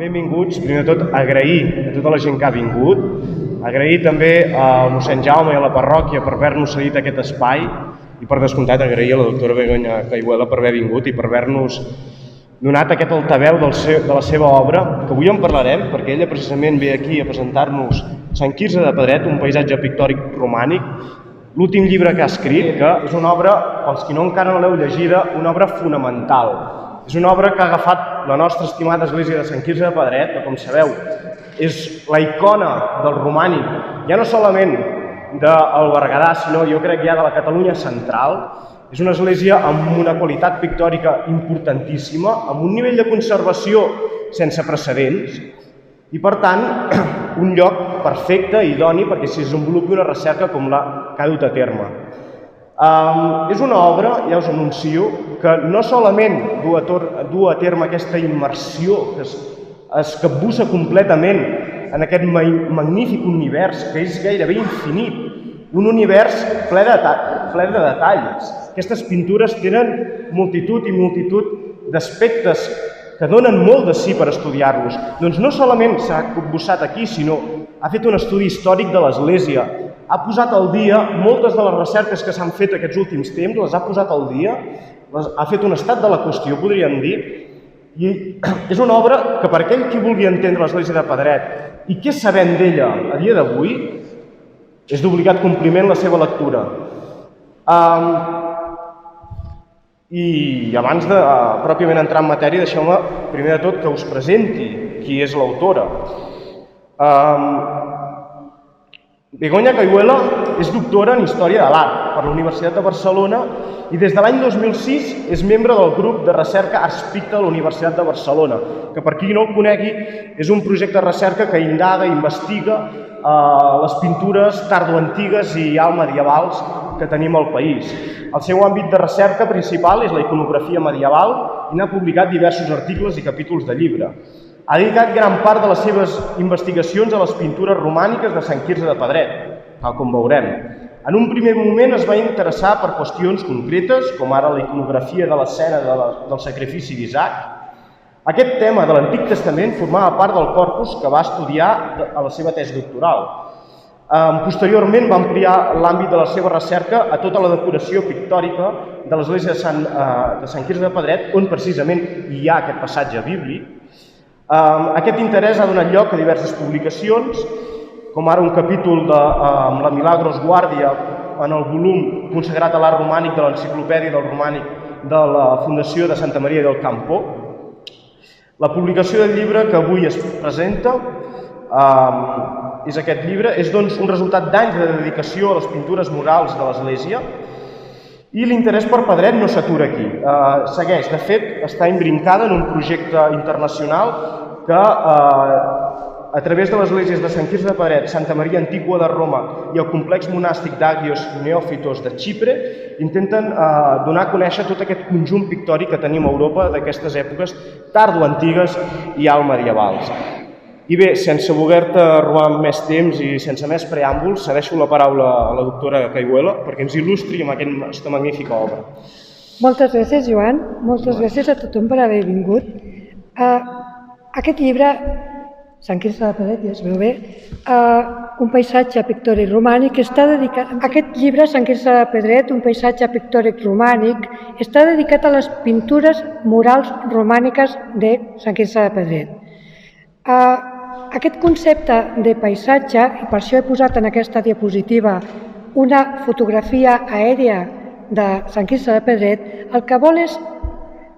Benvinguts. Primer de tot, agrair a tota la gent que ha vingut, agrair també al mossèn Jaume i a la parròquia per haver-nos cedit aquest espai i per descomptat agrair a la doctora Begoña Cayuela per haver vingut i per haver-nos donat aquest altaveu de la seva obra, que avui en parlarem perquè ella precisament ve aquí a presentar-nos Sant Quirze de Pedret, un paisatge pictòric romànic, l'últim llibre que ha escrit, que és una obra, pels qui encara no l'heu llegida, una obra fonamental. És una obra que ha agafat la nostra estimada església de Sant Quirze de Pedret, que com sabeu és la icona del romànic, ja no solament del Berguedà, sinó jo crec ja de la Catalunya central. És una església amb una qualitat pictòrica importantíssima, amb un nivell de conservació sense precedents i, per tant, un lloc perfecte i idoni perquè s'hi desenvolupi una recerca com la que ha dut a terme. És una obra, ja us anuncio, que no solament du a terme aquesta immersió que es capbussa completament en aquest magnífic univers que és gairebé infinit, un univers ple de detalls. Aquestes pintures tenen multitud i multitud d'aspectes que donen molt de si per estudiar-los. Doncs no solament s'ha capbussat aquí, sinó ha fet un estudi històric de l'Església, ha posat al dia moltes de les recerques que s'han fet aquests últims temps, les ha posat al dia, ha fet un estat de la qüestió, podríem dir, i és una obra que per aquell qui vulgui entendre l'Església de Pedret i què sabem d'ella a dia d'avui, és d'obligat compliment la seva lectura. I abans de pròpiament entrar en matèria, deixeu-me primer de tot que us presenti qui és l'autora. Begoña Cayuela és doctora en Història de l'Art per la Universitat de Barcelona i des de l'any 2006 és membre del grup de recerca Ars Picta de la Universitat de Barcelona, que per qui no el conegui és un projecte de recerca que indaga i investiga les pintures tardoantigues i alt medievals que tenim al país. El seu àmbit de recerca principal és la iconografia medieval i n'ha publicat diversos articles i capítols de llibre. Ha dedicat gran part de les seves investigacions a les pintures romàniques de Sant Quirze de Pedret, tal com veurem. En un primer moment es va interessar per qüestions concretes, com ara la iconografia de l'escena del sacrifici d'Isaac. Aquest tema de l'Antic Testament formava part del corpus que va estudiar a la seva tesi doctoral. Posteriorment va ampliar l'àmbit de la seva recerca a tota la decoració pictòrica de l'església de Sant Quirze de Pedret, on precisament hi ha aquest passatge bíblic. Aquest interès ha donat lloc a diverses publicacions, com ara un capítol amb la Milagros Guàrdia en el volum consagrat a l'art romànic de l'Enciclopèdia del Romànic de la Fundació de Santa Maria del Campo. La publicació del llibre que avui es presenta és aquest llibre, és doncs un resultat d'anys de dedicació a les pintures murals de l'Església i l'interès per Pedret no s'atura aquí. Segueix, de fet, està imbrincada en un projecte internacional que a través de les esglésies de Sant Quirze de Pedret, Santa Maria Antigua de Roma i el complex monàstic d'Agios Neòfitos de Xipre intenten donar a conèixer tot aquest conjunt pictòric que tenim a Europa d'aquestes èpoques tardoantigues i alt medievals. I bé, sense voler-te robar més temps i sense més preàmbuls, cedeixo la paraula a la doctora Cayuela perquè ens il·lustri amb aquesta magnífica obra. Moltes gràcies, Joan. Moltes gràcies a tothom per haver vingut. Aquest llibre, Sant Quirze de Pedret, ja es veu bé, un paisatge pictòric romànic, està dedicat... Aquest llibre, Sant Quirze de Pedret, un paisatge pictòric romànic, està dedicat a les pintures murals romàniques de Sant Quirze de Pedret. Aquest concepte de paisatge, i per això he posat en aquesta diapositiva una fotografia aèria de Sant Quirze de Pedret, el que vol és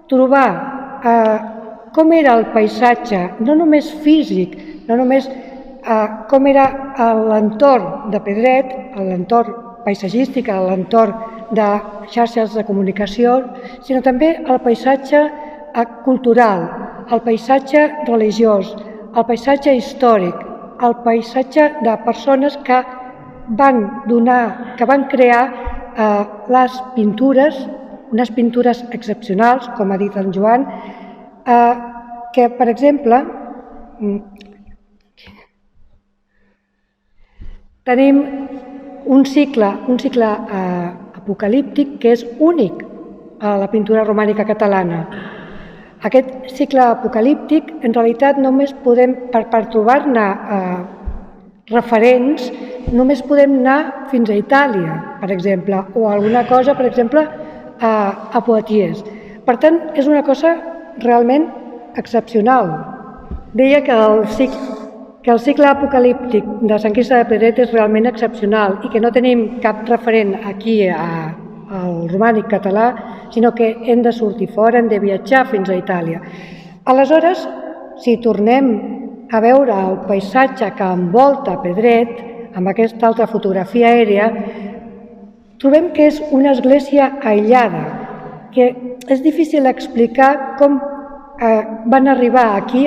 trobar com era el paisatge, no només físic, no només com era l'entorn de Pedret, l'entorn paisatgístic, l'entorn de xarxes de comunicació, sinó també el paisatge cultural, el paisatge religiós, el paisatge històric, el paisatge de persones que van crear les pintures, unes pintures excepcionals, com ha dit en Joan, que, per exemple, tenim un cicle apocalíptic que és únic a la pintura romànica catalana. Aquest cicle apocalíptic, en realitat, només podem, per trobar-ne referents, només podem anar fins a Itàlia, per exemple, o alguna cosa, per exemple, a Poitiers. Per tant, és una cosa realment excepcional. Deia que el cicle apocalíptic de Sant Quirze de Pedret és realment excepcional i que no tenim cap referent aquí al romànic català, sinó que hem de sortir fora, hem de viatjar fins a Itàlia. Aleshores, si tornem a veure el paisatge que envolta Pedret, amb aquesta altra fotografia aèria, trobem que és una església aïllada, que és difícil explicar com van arribar aquí,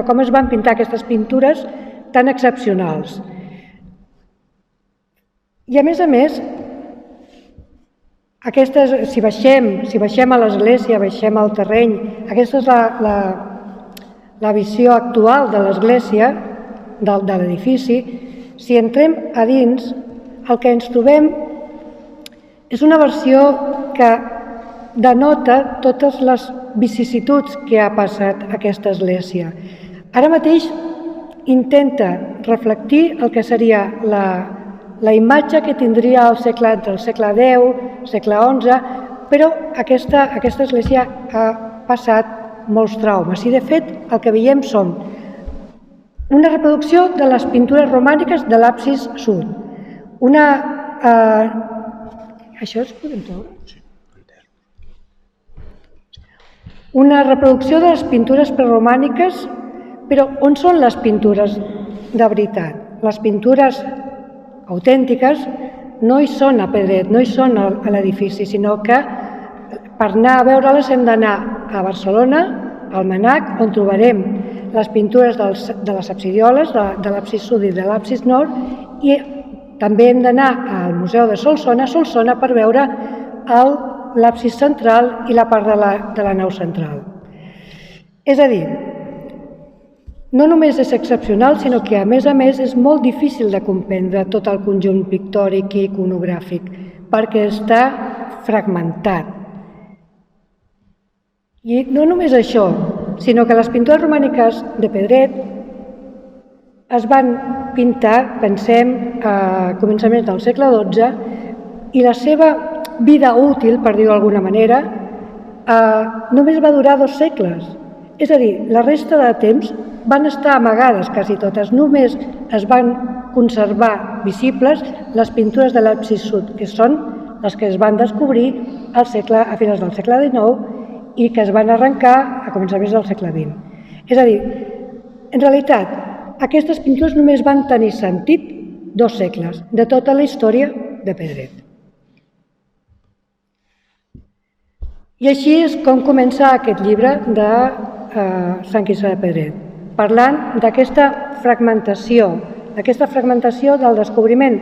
com es van pintar aquestes pintures tan excepcionals. I a més, si baixem a l'església, baixem al terreny, aquesta és la visió actual de l'església, de l'edifici. Si entrem a dins, el que ens trobem és una versió que denota totes les vicissituds que ha passat aquesta església. Ara mateix intenta reflectir el que seria la imatge que tindria entre el segle X, segle XI, però aquesta església ha passat molts traumes i, de fet, el que veiem són una reproducció de les pintures romàniques de l'absis sud. Això es podem treure? Una reproducció de les pintures preromàniques, però on són les pintures de veritat? Les pintures autèntiques no hi són a Pedret, no hi són a l'edifici, sinó que per anar a veure-les hem d'anar a Barcelona, al Mnac, on trobarem les pintures de les absidioles, de l'absis sud i de l'absis nord, i també hem d'anar al Museu de Solsona per veure l'absis central i la part de la nau central. És a dir, no només és excepcional, sinó que a més és molt difícil de comprendre tot el conjunt pictòric i iconogràfic, perquè està fragmentat. I no només això, sinó que les pintures romàniques de Pedret es van pintar, pensem, a començaments del segle XII, i la seva vida útil, per dir-ho d'alguna manera, només va durar 2 segles. És a dir, la resta de temps van estar amagades quasi totes. Només es van conservar visibles les pintures de l'absis sud, que són les que es van descobrir a finals del segle XIX i que es van arrencar a començaments del segle XX. És a dir, en realitat, aquestes pintures només van tenir sentit 2 segles de tota la història de Pedret. I així és com comença aquest llibre de Sant Quirze de Pedret, parlant d'aquesta fragmentació del descobriment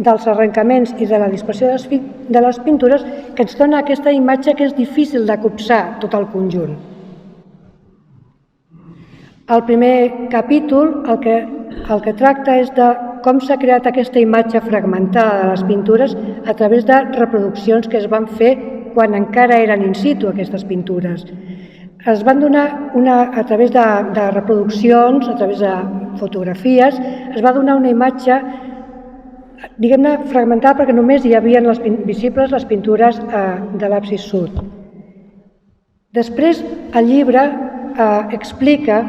dels arrencaments i de la dispersió de les pintures, que ens dona aquesta imatge que és difícil de copsar tot el conjunt. El primer capítol el que tracta és de com s'ha creat aquesta imatge fragmentada de les pintures a través de reproduccions que es van fer quan encara eren in situ aquestes pintures. Es van donar, a través de reproduccions, a través de fotografies, es va donar una imatge, diguem-ne, fragmentada perquè només hi havia visibles les pintures de l'absis sud. Després, el llibre explica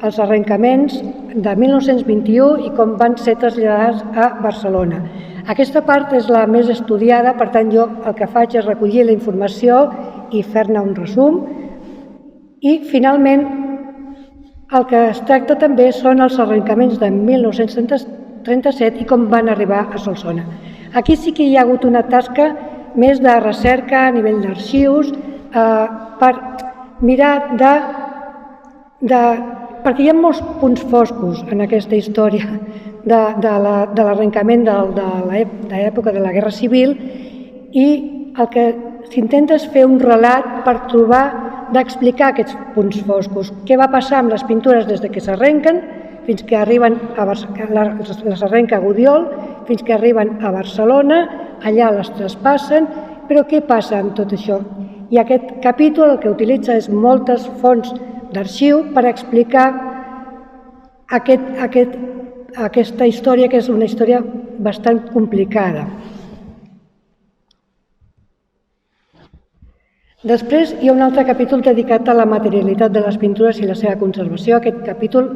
els arrencaments de 1921 i com van ser traslladats a Barcelona. Aquesta part és la més estudiada, per tant jo el que faig és recollir la informació i fer-ne un resum. I finalment el que es tracta també són els arrencaments de 1937 i com van arribar a Solsona. Aquí sí que hi ha hagut una tasca més de recerca a nivell d'arxius per mirar perquè hi ha molts punts foscos en aquesta història de l'arrencament de l'època de la Guerra Civil, i el que s'intenta és fer un relat per d'explicar aquests punts foscos. Què va passar amb les pintures des que s'arrenquen fins que arriben les arrenca a Gudiol, fins que arriben a Barcelona, allà les traspassen, però què passa amb tot això? I aquest capítol el que utilitza és moltes fonts d'arxiu per explicar aquesta història, que és una història bastant complicada. Després hi ha un altre capítol dedicat a la materialitat de les pintures i la seva conservació. Aquest capítol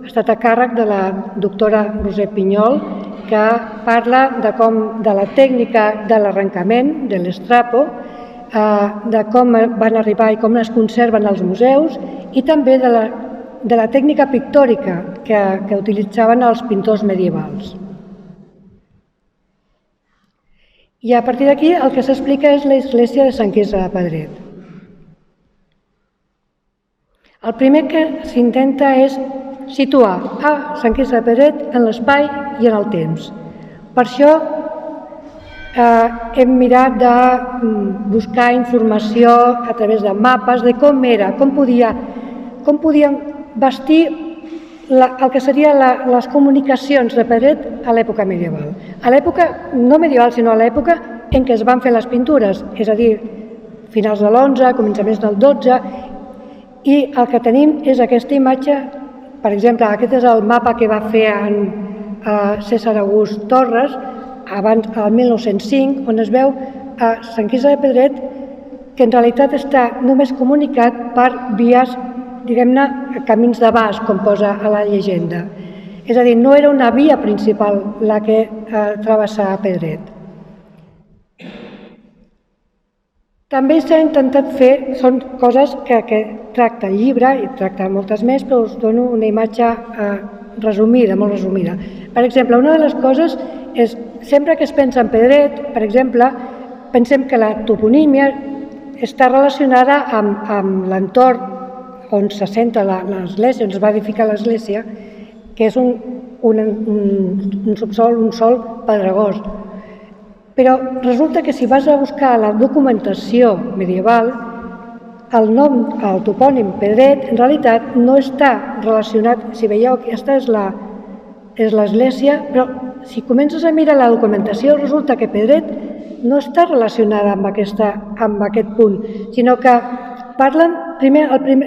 ha estat a càrrec de la doctora Roser Pinyol, que parla de la tècnica de l'arrencament, de l'estrapo, de com van arribar i com es conserven als museus, i també de la tècnica pictòrica que utilitzaven els pintors medievals. I a partir d'aquí el que s'explica és l'església de Sant Quirze de Pedret. El primer que s'intenta és situar a Sant Quirze de Pedret en l'espai i en el temps. Per això hem mirat de buscar informació a través de mapes de com era, com podien vestir el que serien les comunicacions de Pedret a l'època medieval. A l'època no medieval, sinó a l'època en què es van fer les pintures, és a dir, finals de l'11, començaments del 12, i el que tenim és aquesta imatge. Per exemple, aquest és el mapa que va fer César August Torres abans, el 1905, on es veu a Sant Quirze de Pedret, que en realitat està només comunicat per vies, diguem-ne, camins de vas, com posa a la llegenda. És a dir, no era una via principal la que travessava Pedret. També s'ha intentat fer, són coses que tracta el llibre, i tracta moltes més, però us dono una imatge resumida, molt resumida. Per exemple, una de les coses és, sempre que es pensa en Pedret, per exemple, pensem que la toponímia està relacionada amb l'entorn on s'assenta l'església, on es va edificar l'església, que és un subsòl, un sòl pedregós. Però resulta que si vas a buscar la documentació medieval, el topònim Pedret en realitat no està relacionat, si veieu, aquesta és l'església, però si comences a mirar la documentació resulta que Pedret no està relacionada amb aquest punt, sinó que parlen,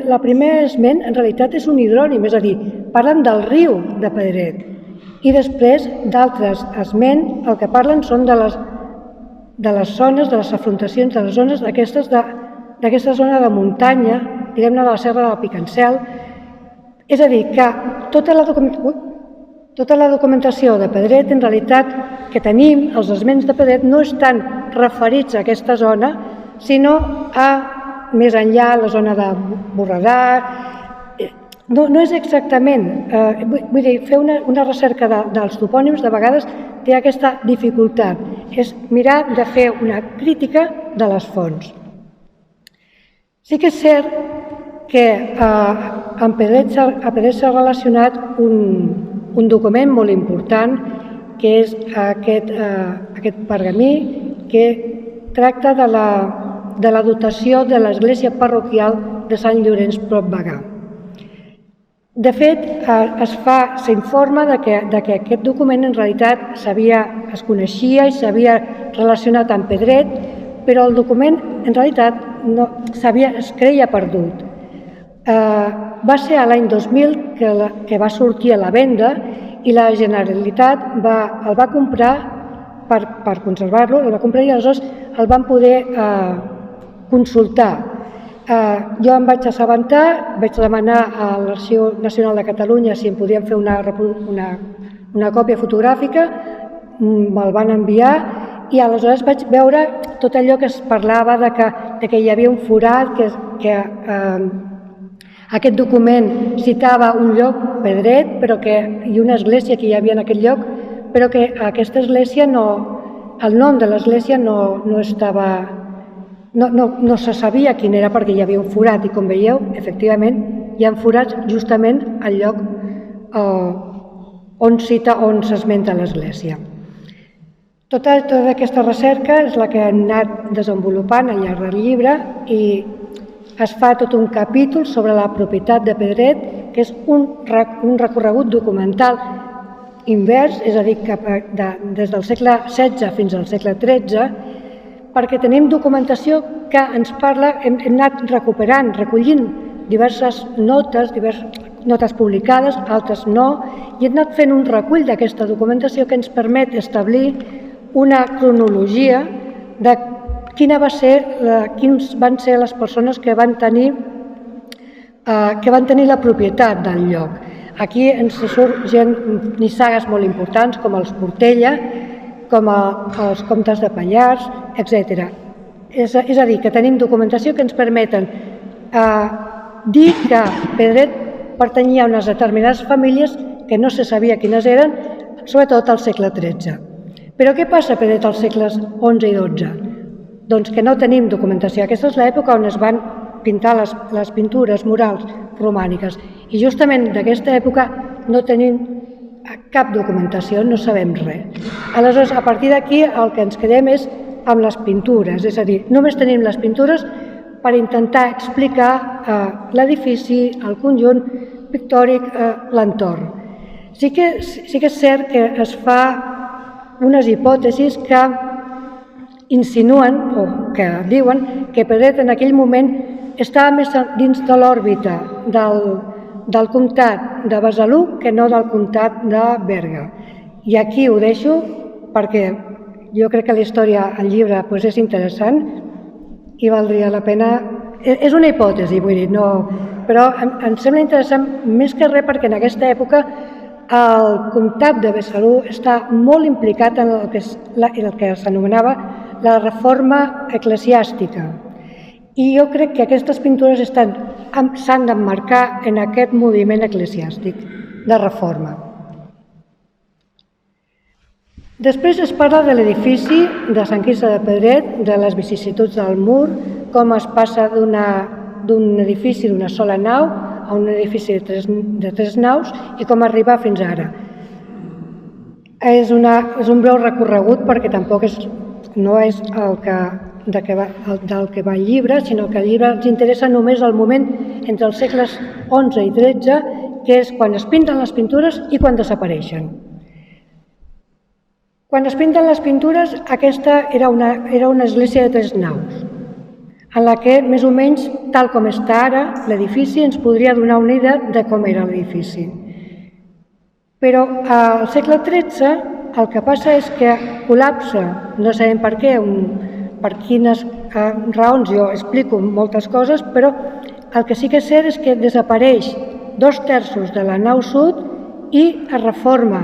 la primer esment en realitat és un hidrònim, és a dir, parlen del riu de Pedret, i després d'altres esment el que parlen són de les zones, de les afrontacions, de les zones d'aquesta zona de muntanya, diguem-ne de la serra del Picancel. És a dir, que tota la documentació de Pedret, en realitat, que tenim, els esments de Pedret, no estan referits a aquesta zona, sinó a més enllà, la zona de Borredà. No és exactament, vull dir, fer una recerca dels topònims de vegades té aquesta dificultat, és mirar de fer una crítica de les fonts. Sí que és cert que a Pedret s'ha relacionat un document molt important, que és aquest pergamí, que tracta de la dotació de l'església parroquial de Sant Llorenç prop Bagà. De fet, s'informa que aquest document en realitat es coneixia i s'havia relacionat amb Pedret, però el document en realitat es creia perdut. Va ser a l'any 2000 que va sortir a la venda i la Generalitat el va comprar per conservar-lo, el va comprar i aleshores el van poder consultar. Jo em vaig assabentar, vaig demanar a l'Arxiu Nacional de Catalunya si em podien fer una còpia fotogràfica, me'l van enviar i aleshores vaig veure tot allò que es parlava de que hi havia un forat, que aquest document citava un lloc, Pedret, i una església que hi havia en aquest lloc, però que aquesta església, el nom de l'església no estava... No se sabia quin era perquè hi havia un forat i, com veieu, efectivament, hi ha forats justament al lloc on s'esmenta l'església. Tota aquesta recerca és la que hem anat desenvolupant al llarg del llibre i es fa tot un capítol sobre la propietat de Pedret, que és un recorregut documental invers, és a dir, des del segle XVI fins al segle XIII, perquè tenim documentació que ens parla, hem anat recuperant, recollint diverses notes publicades, altres no, i hem anat fent un recull d'aquesta documentació que ens permet establir una cronologia de quins van ser les persones que van tenir la propietat del lloc. Aquí ens surt gent, nissagues molt importants com els Portella, com els comtes de Pallars, etc. És a dir, que tenim documentació que ens permeten dir que Pedret pertanyia a unes determinades famílies que no se sabia quines eren, sobretot al segle XIII. Però què passa a Pedret als segles XI i XII? Doncs que no tenim documentació. Aquesta és l'època on es van pintar les pintures murals romàniques. I justament d'aquesta època no tenim cap documentació, no sabem res. Aleshores, a partir d'aquí el que ens quedem és amb les pintures, és a dir, només tenim les pintures per intentar explicar l'edifici, el conjunt pictòric, l'entorn. Sí que és cert que es fa unes hipòtesis que insinuen o que diuen que Pedret en aquell moment estava més dins de l'òrbita del comtat de Besalú que no del comtat de Berga. I aquí ho deixo perquè jo crec que la història, el llibre, és interessant i valdria la pena. És una hipòtesi, vull dir, no, però em sembla interessant més que res perquè en aquesta època el comtat de Besalú està molt implicat en el que s'anomenava la reforma eclesiàstica. I jo crec que aquestes pintures s'han d'emmarcar en aquest moviment eclesiàstic de reforma. Després es parla de l'edifici de Sant Quirze de Pedret, de les vicissituds del mur, com es passa d'un edifici d'una sola nau a un edifici de tres naus i com arriba fins ara. És un breu recorregut perquè tampoc no és del que va el llibre, sinó que el llibre ens interessa només el moment entre els segles XI i XIII, que és quan es pinten les pintures i quan desapareixen. Quan es pinten les pintures, aquesta era una església de tres naus, en la que, més o menys, tal com està ara, l'edifici ens podria donar una idea de com era l'edifici. Però al segle XIII el que passa és que col·lapsa, no sabem per què, per quines raons, jo explico moltes coses, però el que sí que és cert és que desapareix 2/3 de la nau sud i es reforma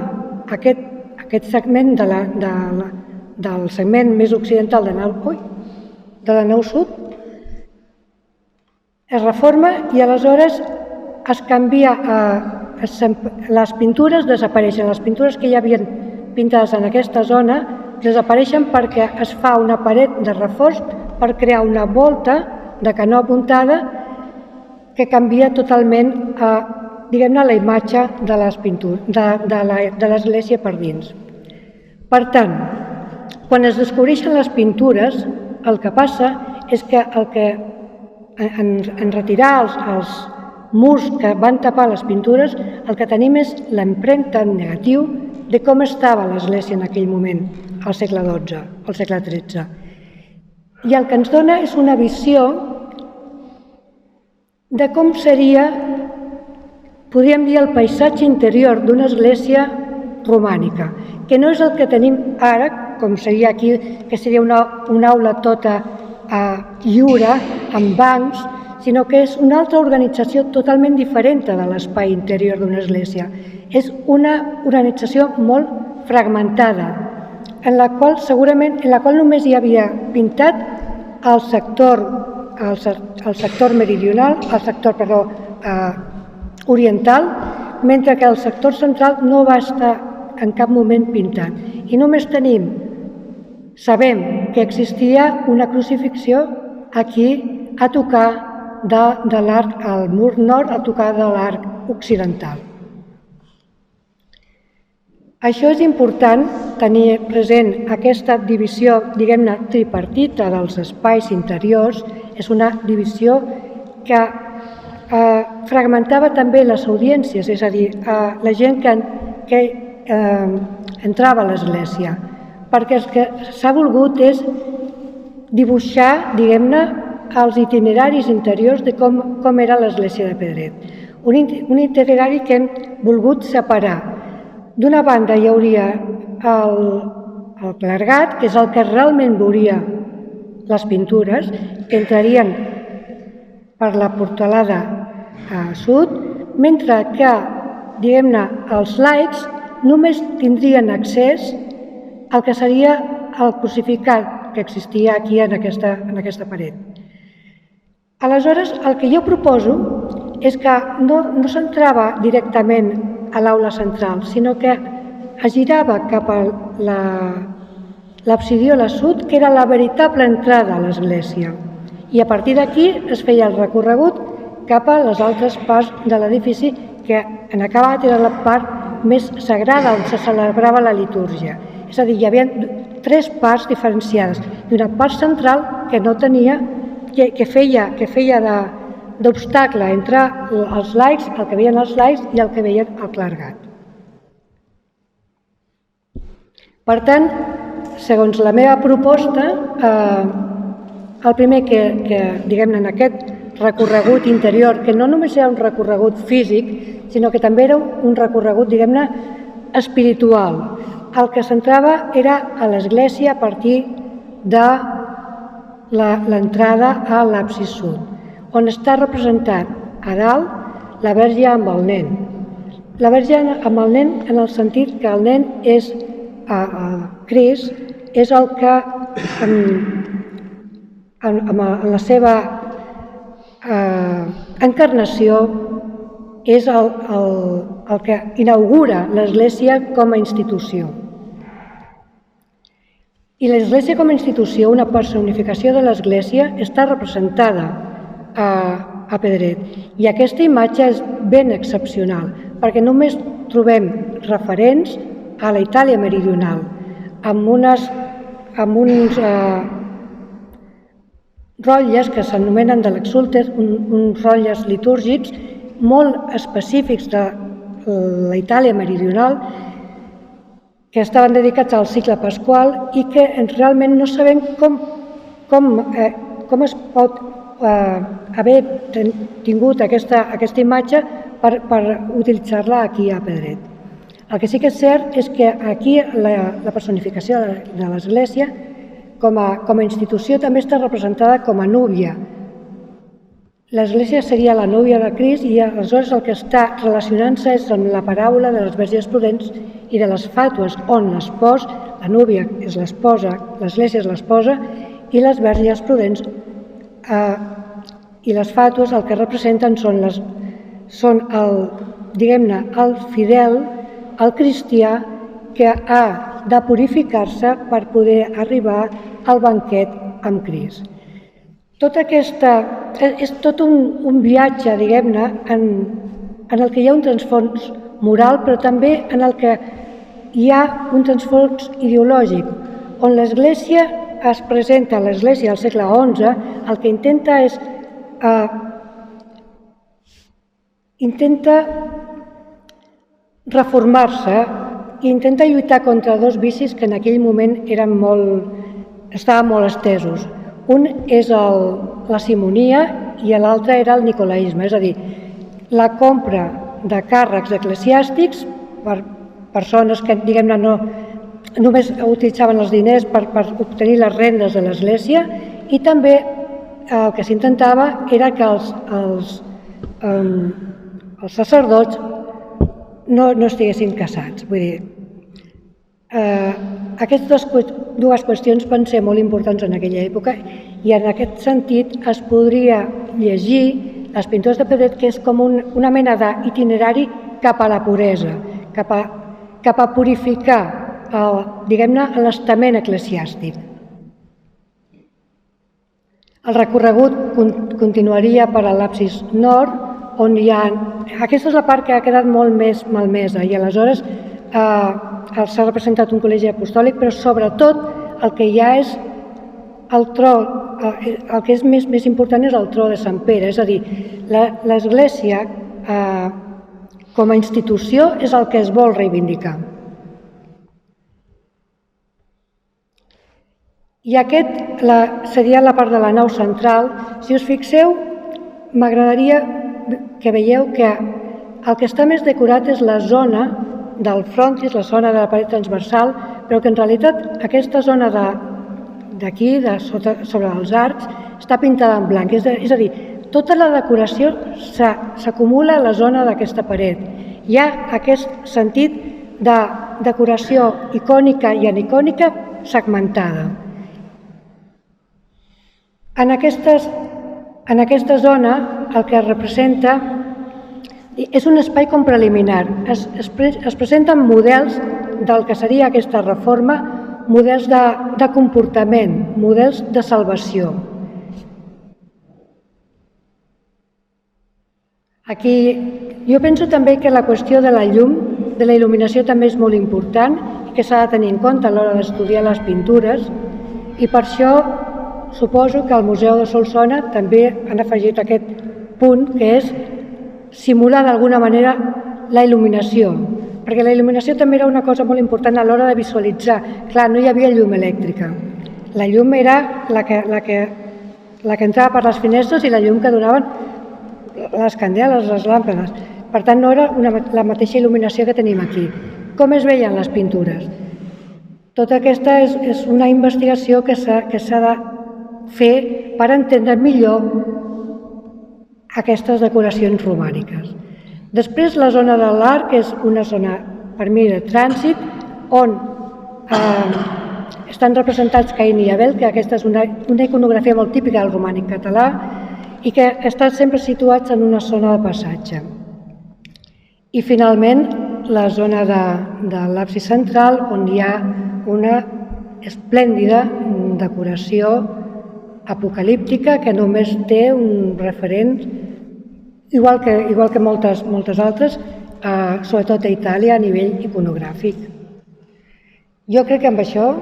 aquest segment del segment més occidental de la nau sud, es reforma i aleshores es canvia, les pintures desapareixen, les pintures que hi havien pintades en aquesta zona desapareixen perquè es fa una paret de reforç per crear una volta de canó apuntada que canvia totalment la imatge de les pintures, de l'església per dins. Per tant, quan es descobreixen les pintures, el que passa és que en retirar els murs que van tapar les pintures, el que tenim és l'empremta en negatiu de com estava l'església en aquell moment, al segle XII, al segle XIII. I el que ens dona és una visió de com seria, podríem dir, el paisatge interior d'una església romànica, que no és el que tenim ara, com seria aquí, que seria una aula tota lliure, amb bancs, sinó que és una altra organització totalment diferent de l'espai interior d'una església. És una organització molt fragmentada, en la qual només hi havia pintat el sector meridional, oriental, mentre que el sector central no va estar en cap moment pintat. I només sabem que existia una crucifixió aquí a tocar de l'arc, al mur nord, a tocar de l'arc occidental. Això és important tenir present, aquesta divisió, diguem-ne, tripartita dels espais interiors, és una divisió que fragmentava també les audiències, és a dir, la gent que entrava a l'església, perquè el que s'ha volgut és dibuixar, diguem-ne, els itineraris interiors de com era l'església de Pedret. Un itinerari que hem volgut separar. D'una banda hi hauria el clergat, que és el que realment veuria les pintures, que entrarien per la portalada sud, mentre que, diguem-ne, els laics només tindrien accés al que seria el crucificat que existia aquí en aquesta paret. Aleshores, el que jo proposo és que no s'entrava directament a l'aula central, sinó que es girava cap a l'absidiola sud, que era la veritable entrada a l'església. I a partir d'aquí es feia el recorregut cap a les altres parts de l'edifici, que en acabat era la part més sagrada on se celebrava la litúrgia. És a dir, hi havia 3 parts diferenciades i una part central que no tenia, que feia d'obstacle entre els laics, el que veien els laics i el que veien el clergat. Per tant, segons la meva proposta, el primer que diguem-ne, en aquest recorregut interior, que no només era un recorregut físic, sinó que també era un recorregut, diguem-ne, espiritual. El que s'entrava era a l'església a partir de l'entrada a l'absis sud, on està representat a dalt la Verge amb el nen. La Verge amb el nen en el sentit que el nen és, Crist, és el que en la seva encarnació és el que inaugura l'Església com a institució. I l'Església com a institució, una personificació de l'Església, està representada a Pedret. I aquesta imatge és ben excepcional, perquè només trobem referents a la Itàlia meridional, amb uns rotlles que s'anomenen de l'exúlter, uns rotlles litúrgics molt específics de la Itàlia meridional, que estaven dedicats al cicle pasqual i que realment no sabem com es pot haver tingut aquesta imatge per utilitzar-la aquí a Pedret. El que sí que és cert és que aquí la personificació de l'Església com a institució també està representada com a núvia. L'Església seria la núvia de Crist i aleshores el que està relacionant-se és amb la paràbola de les verges prudents i de les fàtues, on l'espòs, la núvia és l'esposa, l'Església és l'esposa, i les verges prudents i les fàtues el que representen són diguem-ne, el fidel, el cristià, que ha de purificar-se per poder arribar al banquet amb Crist. És tot un viatge, diguem-ne, en el que hi ha un transfons moral, però també en el que hi ha un transfons ideològic, on l'Església es presenta, l'Església del segle XI, el que intenta és reformar-se i intenta lluitar contra 2 vicis que en aquell moment estaven molt estesos. Un és la simonia i l'altre era el nicolaisme, és a dir, la compra de càrrecs eclesiàstics per persones que, diguem-ne, només utilitzaven els diners per obtenir les rendes de l'Església, i també el que s'intentava era que els sacerdots no estiguessin casats. Vull dir, aquestes 2 qüestions van ser molt importants en aquella època i en aquest sentit es podria llegir les pintures de Pedret, que és com una mena d'itinerari cap a la puresa, cap a purificar, diguem-ne, l'estament eclesiàstic. El recorregut continuaria per a l'absis nord, on hi ha... Aquesta és la part que ha quedat molt més malmesa i aleshores s'ha representat un col·legi apostòlic, però sobretot el que hi ha és el tro, el que és més important és el tro de Sant Pere, és a dir, l'Església com a institució és el que es vol reivindicar. I aquest seria la part de la nau central. Si us fixeu, m'agradaria que veieu que el que està més decorat és la zona del frontis, la zona de la paret transversal, però que en realitat aquesta zona d'aquí, sobre els arcs, està pintada en blanc. És a dir, tota la decoració s'acumula a la zona d'aquesta paret. Hi ha aquest sentit de decoració icònica i anicònica segmentada. En aquesta zona el que representa és un espai com preliminar. Es presenten models del que seria aquesta reforma, models de comportament, models de salvació. Aquí jo penso també que la qüestió de la llum, de la il·luminació també és molt important i que s'ha de tenir en compte a l'hora d'estudiar les pintures, i per això suposo que al Museu de Solsona també han afegit aquest punt, que és simular d'alguna manera la il·luminació, perquè la il·luminació també era una cosa molt important a l'hora de visualitzar. Clar, no hi havia llum elèctrica. La llum era la que entrava per les finestres i la llum que donaven les candeles, les làmpades. Per tant, no era la mateixa il·luminació que tenim aquí. Com es veien les pintures? Tota aquesta és una investigació que s'ha de fer per entendre millor aquestes decoracions romàniques. Després, la zona de l'arc és una zona, per mi, de trànsit, on estan representats Caín i Abel, que aquesta és una iconografia molt típica del romànic català, i que estan sempre situats en una zona de passatge. I finalment, la zona de l'absis central, on hi ha una esplèndida decoració apocalíptica que només té un referent, igual que moltes altres, sobretot a Itàlia, a nivell iconogràfic. Jo crec que amb això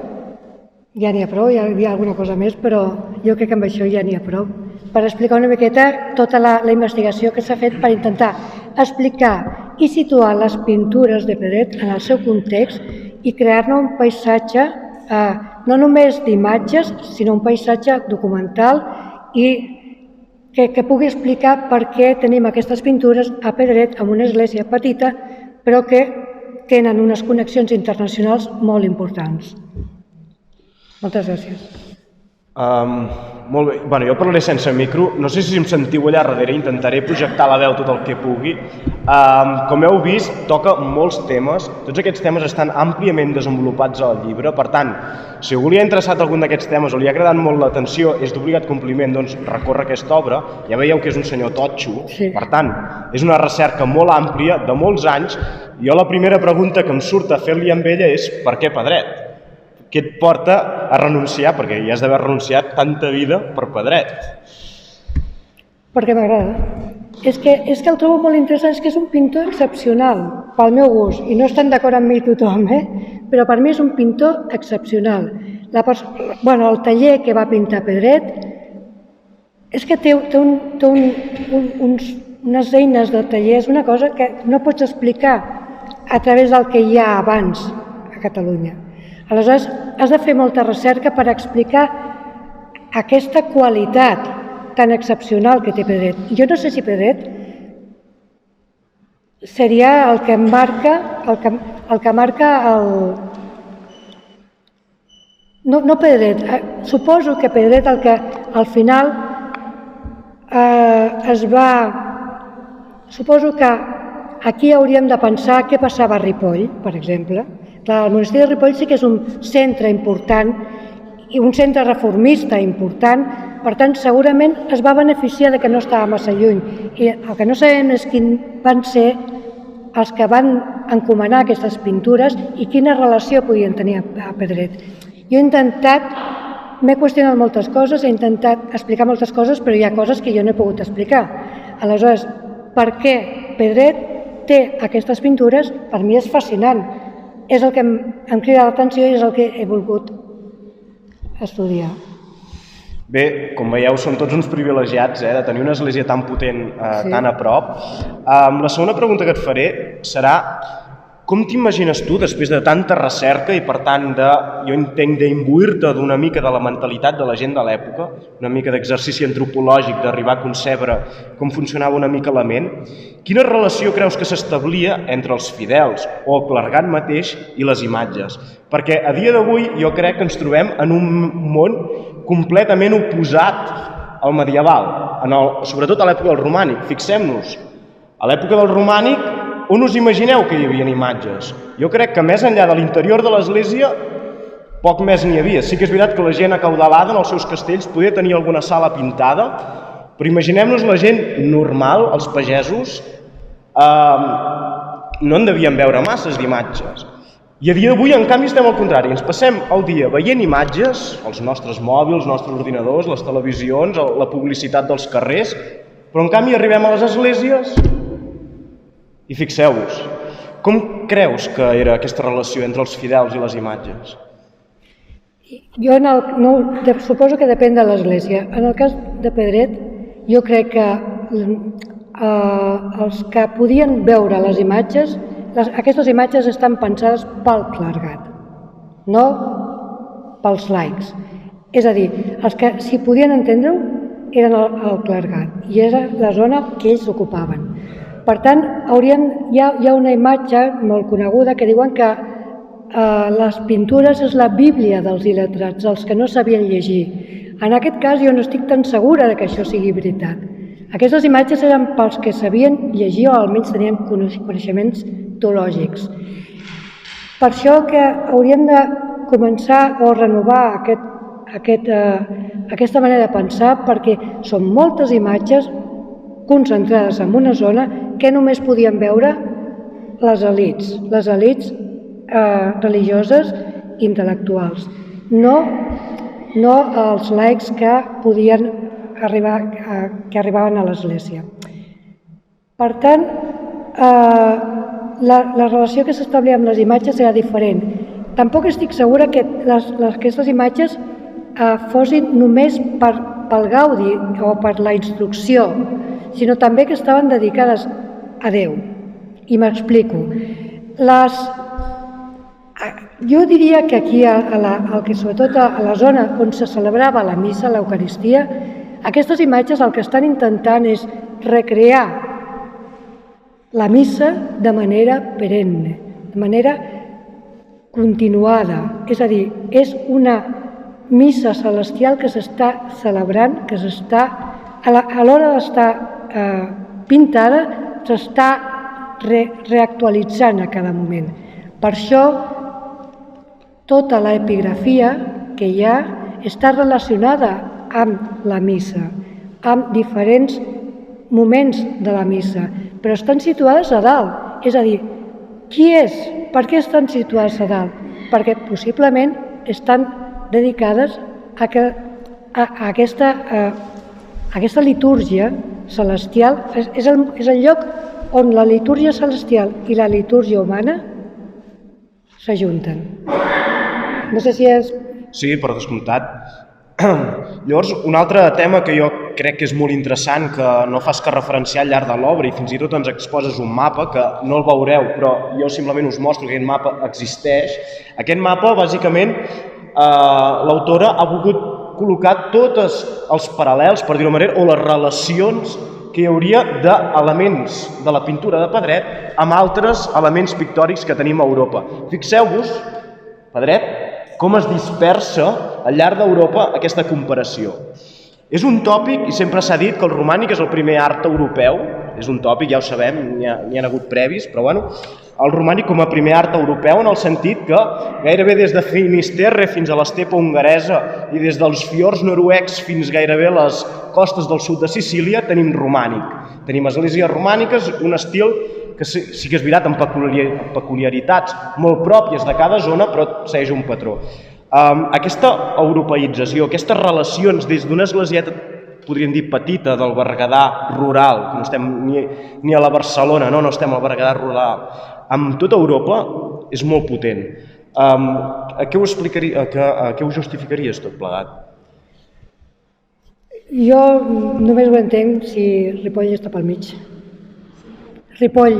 ja n'hi ha prou, hi ha alguna cosa més, però jo crec que amb això ja n'hi ha prou per explicar una miqueta tota la investigació que s'ha fet per intentar explicar i situar les pintures de Pedret en el seu context i crear-ne un paisatge no només d'imatges, sinó un paisatge documental i que pugui explicar per què tenim aquestes pintures a Pedret, en una església petita, però que tenen unes connexions internacionals molt importants. Moltes gràcies. Molt bé. Jo parlaré sense micro. No sé si em sentiu allà darrere, intentaré projectar la veu tot el que pugui. Com heu vist, toca molts temes. Tots aquests temes estan àmpliament desenvolupats al llibre. Per tant, si algú li ha interessat algun d'aquests temes o li ha agradat molt l'atenció, és d'obligat compliment recórrer aquesta obra. Ja veieu que és un senyor totxo. Per tant, és una recerca molt àmplia, de molts anys. Jo la primera pregunta que em surt a fer-li amb ella és per què Pedret? Què et porta a renunciar, perquè ja has d'haver renunciat tanta vida per Pedret? Perquè m'agrada. És que el trobo molt interessant, és que és un pintor excepcional, pel meu gust, i no estan d'acord amb mi tothom, però per mi és un pintor excepcional. El taller que va pintar Pedret és que té unes eines de taller, és una cosa que no pots explicar a través del que hi ha abans a Catalunya. Aleshores, has de fer molta recerca per explicar aquesta qualitat tan excepcional que té Pedret. Jo no sé si Pedret seria el que marca No Pedret, suposo que Pedret el que al final Suposo que aquí hauríem de pensar què passava a Ripoll, per exemple. El monestir de Ripoll sí que és un centre important i un centre reformista important, per tant, segurament es va beneficiar que no estava massa lluny. I el que no sabem és quins van ser els que van encomanar aquestes pintures i quina relació podien tenir a Pedret. Jo he intentat, m'he qüestionat moltes coses, he intentat explicar moltes coses, però hi ha coses que jo no he pogut explicar. Aleshores, per què Pedret té aquestes pintures, per mi és fascinant. És el que em crida l'atenció i és el que he volgut estudiar. Bé, com veieu, són tots uns privilegiats de tenir una església tan potent, tan a prop. La segona pregunta que et faré serà Com t'imagines tu, després de tanta recerca i per tant, jo entenc d'imbuir-te d'una mica de la mentalitat de la gent de l'època, una mica d'exercici antropològic, d'arribar a concebre com funcionava una mica la ment, quina relació creus que s'establia entre els fidels o el clergat mateix i les imatges? Perquè a dia d'avui jo crec que ens trobem en un món completament oposat al medieval, sobretot a l'època del romànic. Fixem-nos, a l'època del romànic, on us imagineu que hi havia imatges? Jo crec que més enllà de l'interior de l'església, poc més n'hi havia. Sí que és veritat que la gent acaudalada en els seus castells podia tenir alguna sala pintada, però imaginem-nos la gent normal, els pagesos, no en devien veure masses d'imatges. I a dia d'avui, en canvi, estem al contrari. Ens passem el dia veient imatges, els nostres mòbils, els nostres ordinadors, les televisions, la publicitat dels carrers, però en canvi arribem a les esglésies i fixeu-vos, com creus que era aquesta relació entre els fidels i les imatges? Jo suposo que depèn de l'església. En el cas de Pedret, jo crec que els que podien veure les imatges, aquestes imatges estan pensades pel clergat, no pels laics. És a dir, els que s'hi podien entendre-ho eren el clergat i era la zona que ells ocupaven. Per tant, hi ha una imatge molt coneguda que diuen que les pintures és la Bíblia dels il·letrats, dels que no sabien llegir. En aquest cas jo no estic tan segura que això sigui veritat. Aquestes imatges eren pels que sabien llegir o almenys tenien coneixements teològics. Per això que hauríem de començar o renovar aquesta manera de pensar, perquè són moltes imatges concentrades en una zona que només podien veure les elits religioses i intel·lectuals, no els laics que arribaven a l'església. Per tant, la relació que s'establia amb les imatges era diferent. Tampoc estic segura que aquestes imatges fossin només pel gaudi o per la instrucció, sinó també que estaven dedicades a Déu. I m'explico. Jo diria que aquí, sobretot a la zona on se celebrava la missa, l'Eucaristia, aquestes imatges el que estan intentant és recrear la missa de manera perenne, de manera continuada. És a dir, és una missa celestial que s'està celebrant, que a l'hora d'estar pintada, s'està reactualitzant a cada moment. Per això, tota l'epigrafia que hi ha està relacionada amb la missa, amb diferents moments de la missa, però estan situades a dalt. És a dir, qui és? Per què estan situades a dalt? Perquè possiblement estan dedicades a aquesta litúrgia celestial. És el lloc on la litúrgia celestial i la litúrgia humana s'ajunten. No sé si és... Sí, per descomptat. Llavors, un altre tema que jo crec que és molt interessant, que no fas que referenciar al llarg de l'obra i fins i tot ens exposes un mapa, que no el veureu, però jo simplement us mostro que aquest mapa existeix. Aquest mapa, bàsicament, l'autora ha volgut col·locar tots els paral·lels, per dir-ho manera, o les relacions que hi hauria d'elements de la pintura de Pedret amb altres elements pictòrics que tenim a Europa. Fixeu-vos, Pedret, com es dispersa al llarg d'Europa aquesta comparació. És un tòpic, i sempre s'ha dit que el romànic és el primer art europeu, és un tòpic, ja ho sabem, n'hi ha hagut previs, però bueno, el romànic com a primer art europeu en el sentit que gairebé des de Finisterre fins a l'estepa hongaresa i des dels fiords noruecs fins gairebé a les costes del sud de Sicília tenim romànic. Tenim esglésies romàniques, un estil que sí que és veritat amb peculiaritats molt pròpies de cada zona, però segueix un patró. Aquesta europeïtzació, aquestes relacions des d'una esglésieta, podríem dir petita, del Berguedà rural, que no estem ni a la Barcelona, no estem al Berguedà rural, amb tota Europa és molt potent. A què ho justificaries tot plegat? Jo només ho entenc si Ripoll està pel mig. Ripoll,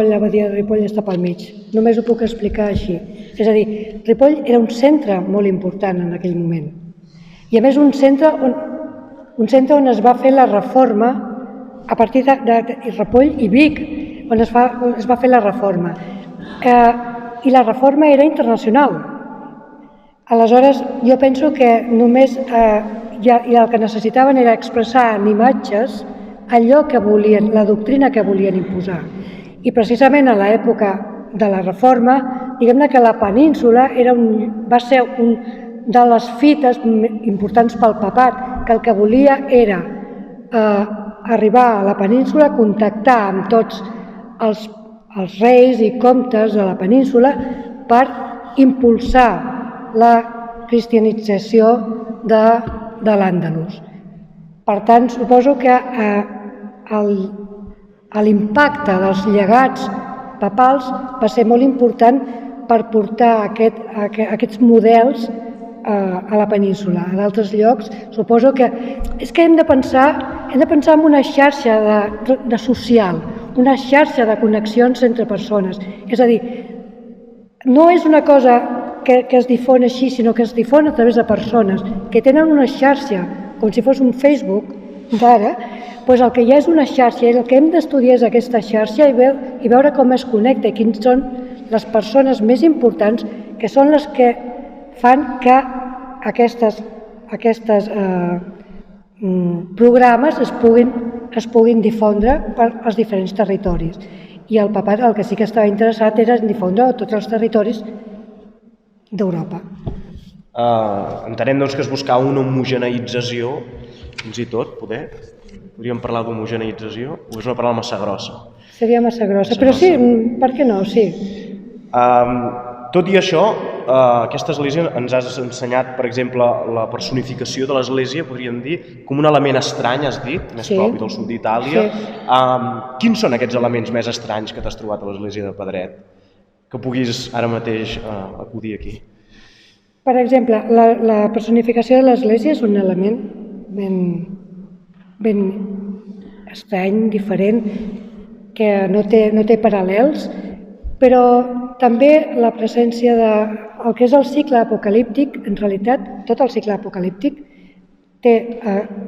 la badia de Ripoll està pel mig. Només ho puc explicar així. És a dir, Ripoll era un centre molt important en aquell moment. I a més un centre on es va fer la reforma a partir de Ripoll i Vic, on es va fer la reforma. I la reforma era internacional. Aleshores, jo penso que només el que necessitaven era expressar en imatges allò que volien, la doctrina que volien imposar. I precisament a l'època de la reforma, diguem-ne que la península va ser un de les fites importants pel papat, que el que volia era arribar a la península, contactar amb tots els reis i comtes de la península per impulsar la cristianització de l'Àndalus. Per tant, suposo que l'impacte dels llegats papals va ser molt important per portar aquests models a la península. A d'altres llocs, suposo que hem de pensar en una xarxa de social, una xarxa de connexions entre persones. És a dir, no és una cosa que es difon així, sinó que es difon a través de persones que tenen una xarxa, com si fos un Facebook d'ara, doncs el que hi ha és una xarxa i el que hem d'estudiar és aquesta xarxa i veure com es connecta i quins són les persones més importants que són les que fan que aquests programes es puguin difondre per als diferents territoris. I el papat el que sí que estava interessat era en difondre a tots els territoris d'Europa. Entenem que es buscava una homogeneïtzació, fins i tot, podríem parlar d'homogeneïtzació, o és una paraula massa grossa? Seria massa grossa, però sí, per què no? Sí. Tot i això, aquesta església ens has ensenyat, per exemple, la personificació de l'església, podríem dir, com un element estrany, has dit, més propi del sud d'Itàlia. Quins són aquests elements més estranys que t'has trobat a l'església de Pedret, que puguis ara mateix acudir aquí? Per exemple, la personificació de l'església és un element ben estrany, diferent, que no té paral·lels, però també la presència del que és el cicle apocalíptic, en realitat, tot el cicle apocalíptic té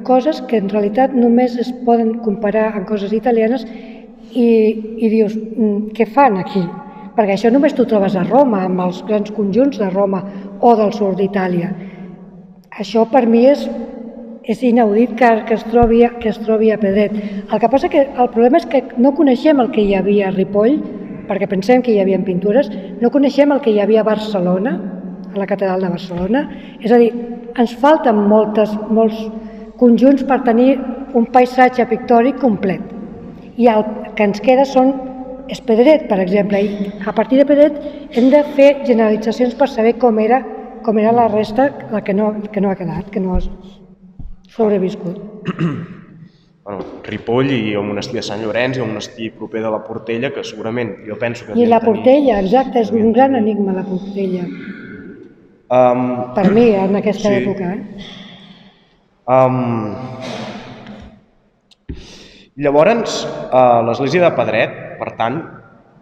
coses que en realitat només es poden comparar amb coses italianes i dius, què fan aquí? Perquè això només t'ho trobes a Roma, amb els grans conjunts de Roma o del sud d'Itàlia. Això per mi és inaudit que es trobi a Pedret. El que passa que el problema és que no coneixem el que hi havia a Ripoll, perquè pensem que hi havia pintures, no coneixem el que hi havia a Barcelona, a la catedral de Barcelona. És a dir, ens falten molts conjunts per tenir un paisatge pictòric complet. I el que ens queda és Pedret, per exemple. I a partir de Pedret hem de fer generalitzacions per saber com era la resta, la que no ha quedat, que no ha sobreviscut. Ripoll i el monestir de Sant Llorenç i el monestir proper de la Portella, que segurament jo penso que... I la Portella, exacte, és un gran enigma la Portella. Per mi, en aquesta època. Llavors, l'església de Pedret, per tant,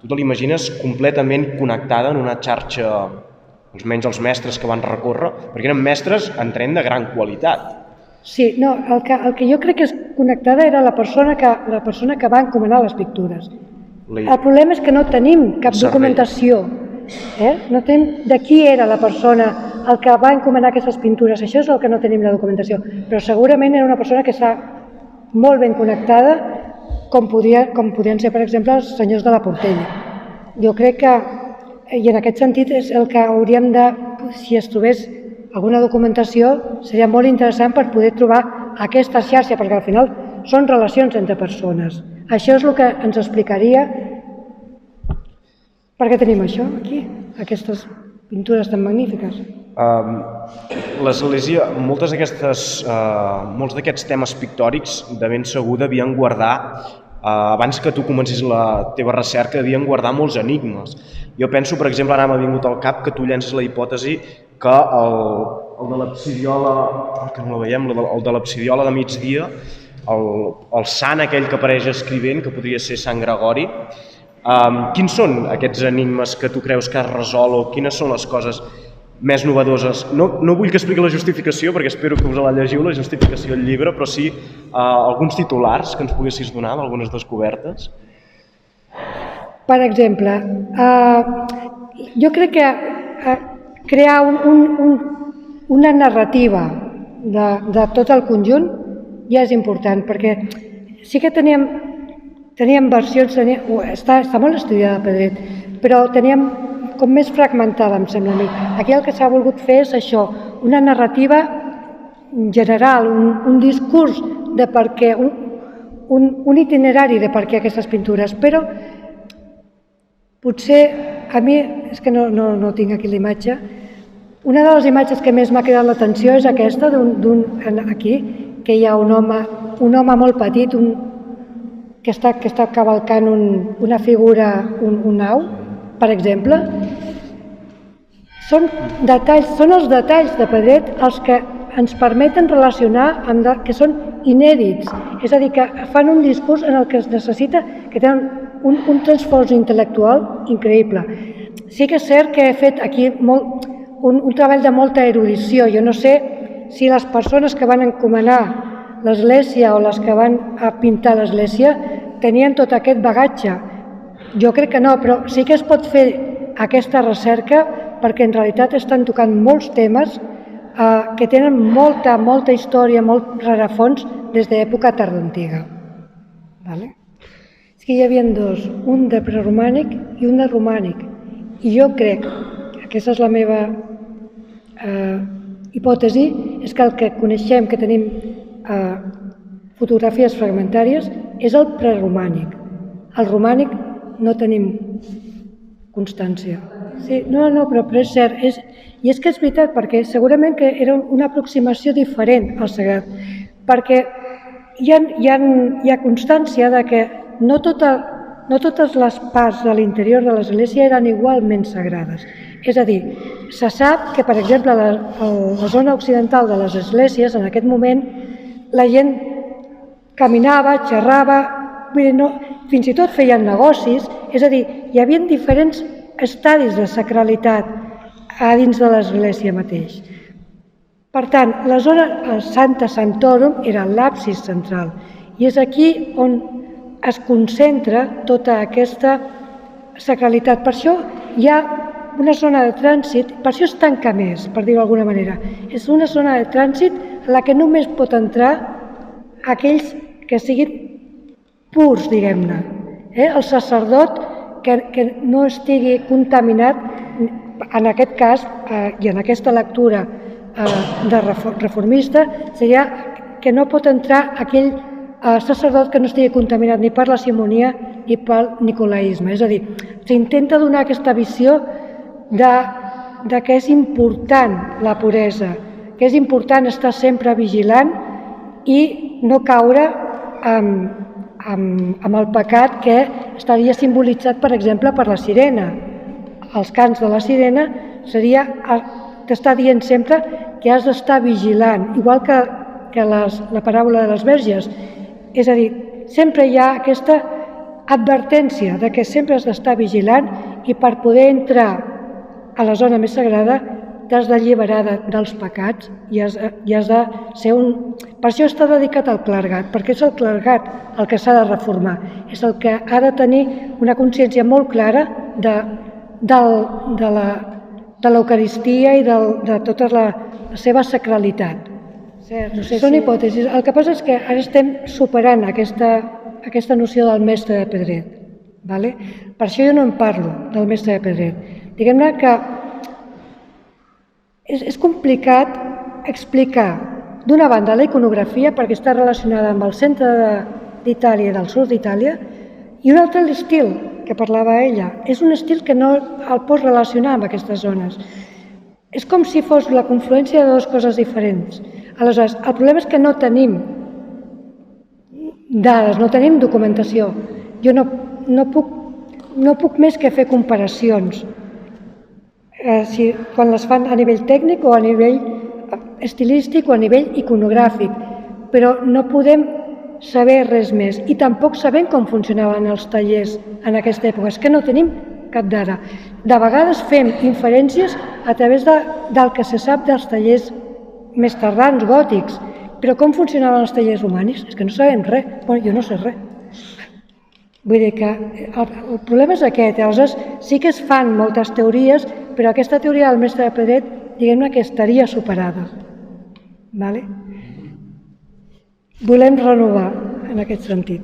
tu te l'imagines completament connectada en una xarxa, almenys els mestres que van recórrer, perquè eren mestres, entenem, de gran qualitat. Sí, no, el que jo crec que és connectada era la persona que va encomanar les pintures. El problema és que no tenim cap documentació. No tenim de qui era la persona el que va encomanar aquestes pintures. Això és el que no tenim la documentació. Però segurament era una persona que està molt ben connectada, com podien ser, per exemple, els senyors de la Portella. Jo crec que, i en aquest sentit, és el que hauríem de, si es trobés alguna documentació, seria molt interessant per poder trobar aquesta xarxa, perquè al final són relacions entre persones. Això és el que ens explicaria per què tenim això aquí, aquestes pintures tan magnífiques. L'església, molts d'aquests temes pictòrics de ben segur devien guardar, abans que tu comencis la teva recerca, devien guardar molts enigmes. Jo penso, per exemple, ara m'ha vingut al cap que tu llences la hipòtesi que el de l'absidiola, que no la veiem, el de l'absidiola de migdia, el sant aquell que apareix escrivent, que podria ser Sant Gregori. Quins són aquests enigmes que tu creus que has resolt o quines són les coses més novedoses? No vull que expliqui la justificació, perquè espero que us la llegiu, la justificació del llibre, però sí alguns titulars que ens poguessis donar d'algunes descobertes. Per exemple, jo crec que crear una narrativa de tot el conjunt ja és important, perquè sí que teníem versions, està molt estudiada Pedret, però teníem com més fragmentada, em sembla a mi. Aquí el que s'ha volgut fer és això, una narrativa general, un discurs de per què, un itinerari de per què aquestes pintures, però potser a mi, és que no tinc aquí la imatge, una de les imatges que més m'ha cridat l'atenció és aquesta, aquí, que hi ha un home molt petit que està cavalcant una figura, un au, per exemple. Són els detalls de Pedret els que ens permeten relacionar, que són inèdits, és a dir, que fan un discurs en el que es necessita, que tenen un transfons intel·lectual increïble. Sí que és cert que he fet aquí un treball de molta erudició. Jo no sé si les persones que van encomanar l'església o les que van pintar l'església tenien tot aquest bagatge. Jo crec que no, però sí que es pot fer aquesta recerca perquè en realitat estan tocant molts temes que tenen molta història, molt rerefons des d'època tardantiga. És que hi havia dos, un de preromànic i un de romànic. I jo crec, aquesta és la meva hipòtesi, és que el que coneixem, que tenim fotografies fragmentàries, és el preromànic. El romànic no tenim constància. Sí, no, però és cert. I és que és veritat, perquè segurament que era una aproximació diferent al sagrat, perquè hi ha constància de que no totes les parts de l'interior de l'església eren igualment sagrades. És a dir, se sap que, per exemple, a la zona occidental de les esglésies, en aquest moment, la gent caminava, xerrava, fins i tot feien negocis, és a dir, hi havia diferents estadis de sacralitat a dins de l'església mateix. Per tant, la zona Santa Santorum era l'absis central i és aquí on es concentra tota aquesta sacralitat. Per això hi ha una zona de trànsit, per això es tanca més, per dir-ho d'alguna manera. És una zona de trànsit en la que només pot entrar aquells que siguin purs, diguem-ne. El sacerdot que no estigui contaminat, en aquest cas, i en aquesta lectura de reformista, seria que no pot entrar aquell sacerdot que no estigui contaminat ni per la simonia ni pel nicolaisme. És a dir, s'intenta donar aquesta visió de que és important la puresa, que és important estar sempre vigilant i no caure amb el pecat que estaria simbolitzat, per exemple, per la sirena. Els cants de la sirena seria t'està dient sempre que has d'estar vigilant, igual que la paràbola de les verges. És a dir, sempre hi ha aquesta advertència de que sempre has d'estar vigilant i per poder entrar a la zona més sagrada t'has d'alliberar dels pecats i has de ser un... Per això està dedicat al clergat, perquè és el clergat el que s'ha de reformar, és el que ha de tenir una consciència molt clara de l'Eucaristia i de tota la seva sacralitat. Són hipòtesis. El que passa és que ara estem superant aquesta noció del mestre de Pedret. Per això jo no en parlo, del mestre de Pedret. Diguem-ne que és complicat explicar, d'una banda, la iconografia, perquè està relacionada amb el centre d'Itàlia i del sud d'Itàlia, i un altre l'estil, que parlava ella. És un estil que no el pots relacionar amb aquestes zones. És com si fos la confluència de dues coses diferents. Aleshores, el problema és que no tenim dades, no tenim documentació. Jo no puc més que fer comparacions, quan les fan a nivell tècnic o a nivell estilístic o a nivell iconogràfic, però no podem saber res més i tampoc sabem com funcionaven els tallers en aquesta època. És que no tenim cap dada. De vegades fem inferències a través del que se sap dels tallers més tardans, gòtics, però com funcionaven els tallers romànics? És que no sabem res. Bueno, jo no sé res. Vull dir que el problema és aquest. Aleshores, sí que es fan moltes teories, però aquesta teoria del mestre Pedret, diguem-ne que estaria superada. Vale? Volem renovar en aquest sentit.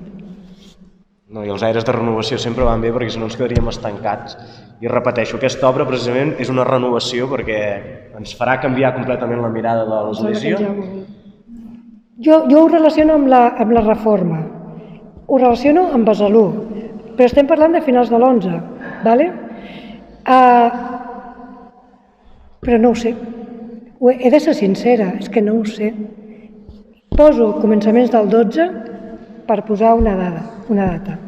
No, i els aires de renovació sempre van bé perquè si no ens quedaríem estancats. I repeteixo, aquesta obra precisament és una renovació perquè ens farà canviar completament la mirada de l'Església. Jo ho relaciono amb la Reforma, ho relaciono amb Besalú, però estem parlant de finals de l'11, ¿vale? Però no ho sé, he de ser sincera, és que no ho sé. Poso començaments del 12 per posar una data.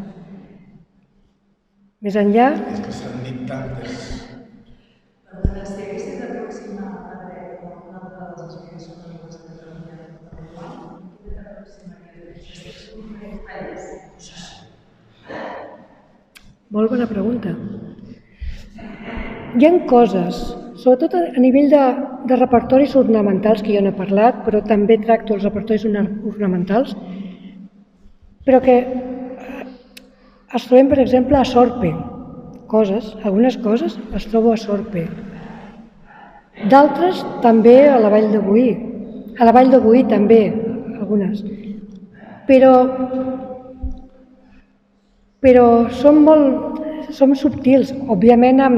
Més enllà... És que s'han dit tantes. El monestir aquest és aproximar a Pedret com una de les explicacions de l'Universitat de Catalunya. Què t'aproxima aquest? Molt bona pregunta. Hi ha coses, sobretot a nivell de repertoris ornamentals, que jo no he parlat, però també tracto els repertoris ornamentals, però que es trobem, per exemple, a Sorpe. Algunes coses les trobo a Sorpe. D'altres també a la Vall de Boí. A la Vall de Boí també, algunes. Però som subtils, òbviament m'he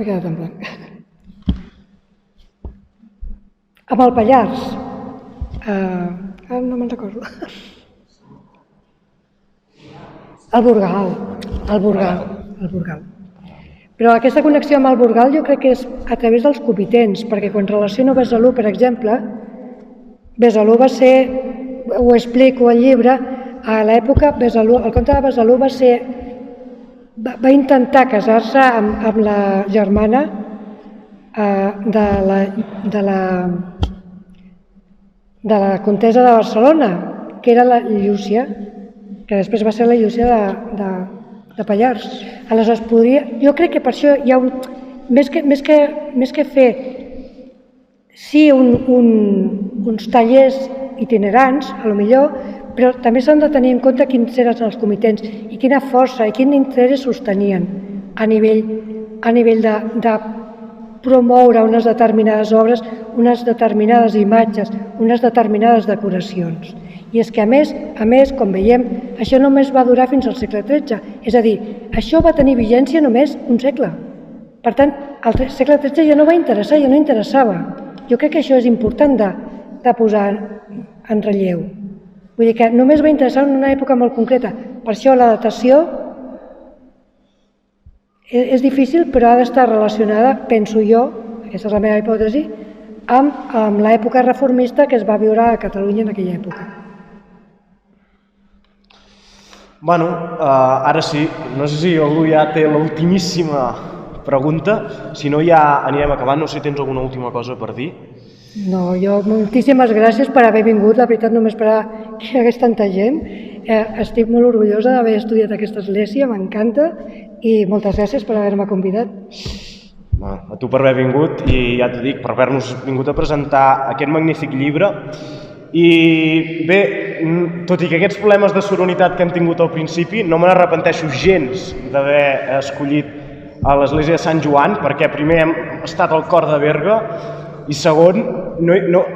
quedat en blanc. Amb el Pallars. No me'n recordo. El Burgal. Però aquesta connexió amb el Burgal jo crec que és a través dels comitents, perquè quan relaciono Besalú, per exemple, Besalú va ser, ho explico al llibre, a l'època el comte de Besalú va intentar casar-se amb la germana de la comtessa de Barcelona, que era la Llúcia, que després va ser la Llúcia de Pallars. Aleshores, jo crec que per això hi ha més que fer uns tallers itinerants, a lo millor, però també s'han de tenir en compte quins eren els comitents i quina força i quin interès sostenien a nivell de promoure unes determinades obres, unes determinades imatges, unes determinades decoracions. I és que, a més, com veiem, això només va durar fins al segle XIII. És a dir, això va tenir vigència només un segle. Per tant, el segle XIII ja no va interessar, ja no interessava. Jo crec que això és important de posar en relleu. Vull dir que només va interessar en una època molt concreta. Per això la datació és difícil, però ha d'estar relacionada, penso jo, aquesta és la meva hipòtesi, amb l'època reformista que es va viure a Catalunya en aquella època. Bueno, ara sí, no sé si algú ja té l'ultimíssima pregunta, si no ja anirem acabant, no sé si tens alguna última cosa per dir. No, jo moltíssimes gràcies per haver vingut, la veritat només per que hi hagués tanta gent. Estic molt orgullosa d'haver estudiat aquesta església, m'encanta, i moltes gràcies per haver-me convidat. A tu per haver vingut i ja t'ho dic, per haver-nos vingut a presentar aquest magnífic llibre. I bé, tot i que aquests problemes de sororitat que hem tingut al principi, no me n'arrepenteixo gens d'haver escollit a l'església de Sant Joan, perquè primer hem estat al cor de Berga i segon,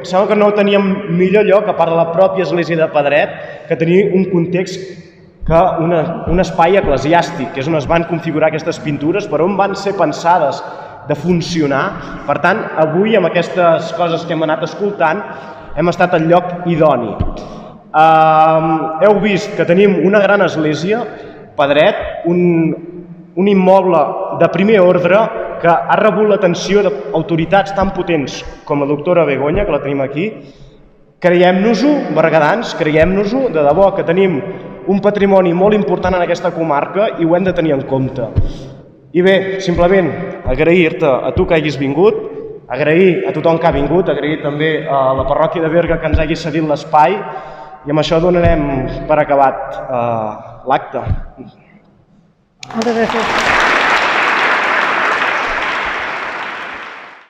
sembla que no teníem millor lloc, a part de la pròpia església de Pedret, que tenir un context que un espai eclesiàstic, que és on es van configurar aquestes pintures, per on van ser pensades de funcionar. Per tant, avui, amb aquestes coses que hem anat escoltant, hem estat al lloc idoni. Heu vist que tenim una gran església, Pedret, un immoble de primer ordre que ha rebut l'atenció d'autoritats tan potents com la doctora Begoña, que la tenim aquí. Creiem-nos-ho, berguedans, creiem-nos-ho, de debò que tenim un patrimoni molt important en aquesta comarca i ho hem de tenir en compte. I bé, simplement agrair-te a tu que hagis vingut, Agrair a tothom que ha vingut, agrair també a la parròquia de Berga que ens hagi cedit l'espai i amb això donarem per acabat l'acte. Moltes gràcies.